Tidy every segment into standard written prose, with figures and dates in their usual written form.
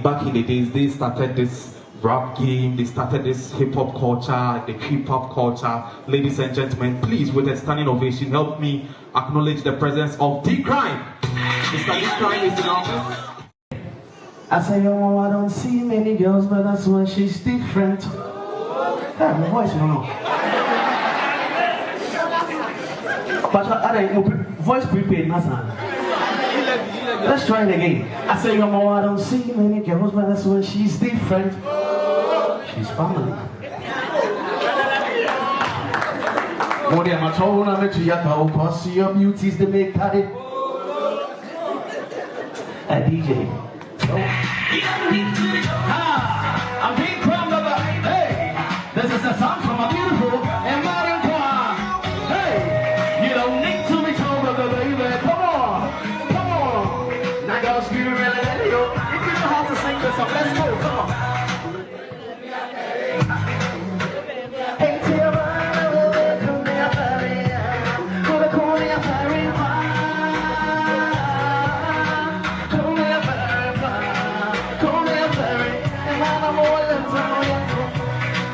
Back in the days, they started this rap game, they started this hip-hop culture, the hip-hop culture. Ladies and gentlemen, please, with a standing ovation, help me acknowledge the presence of D-Cryme. Mr. D-Cryme is in office. I say, oh, I don't see many girls, but that's when she's different. Hey, my voice, no. But I voice prepaid, let's try it again. I say, oh, I don't see many girls, but that's when she's different. She's family. More than my told, I'm to your cause your beauties the make party. A DJ. I'm D-Cryme, hey, this is a song from a beautiful and modern choir. Hey, you don't need to be told, baby. Come on. Now girls, you really let it go. If you know how to sing this song, let's go. Come on.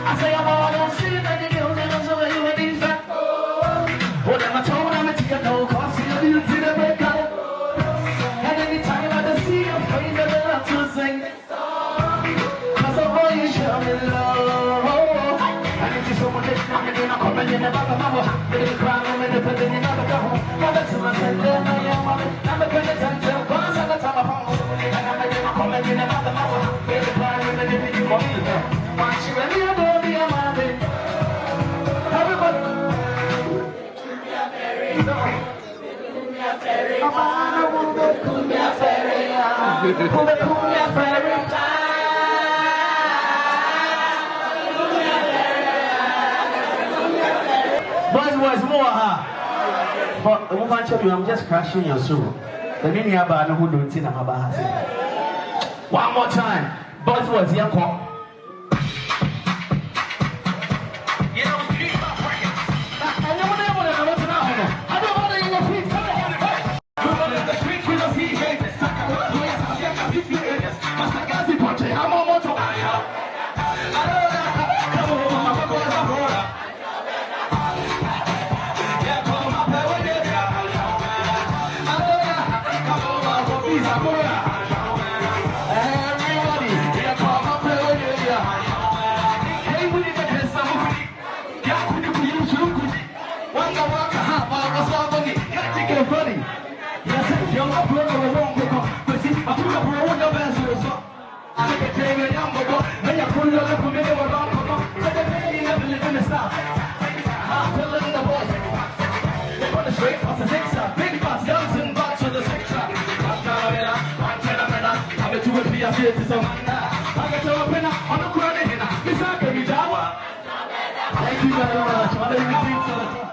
I say I'm all on see that you know that so you would be fat. Well, then I told him to get no cause you to the break out. And anytime I see your face, I love to sing. Cause of all you show me love. And it's just so much I'm coming in about the mama. Little crime, I'm in the put in another go. Now that's my son, then I am on it. I'm a good attention, cause I'm the time of home. And I'm coming in about the mama. Little crime, I'm in the put for me. Want you and you. Boys, more, but the woman told you I'm just crashing your soul. The mini about who don't see them about. One more time, boys, young cop. Thank you very much.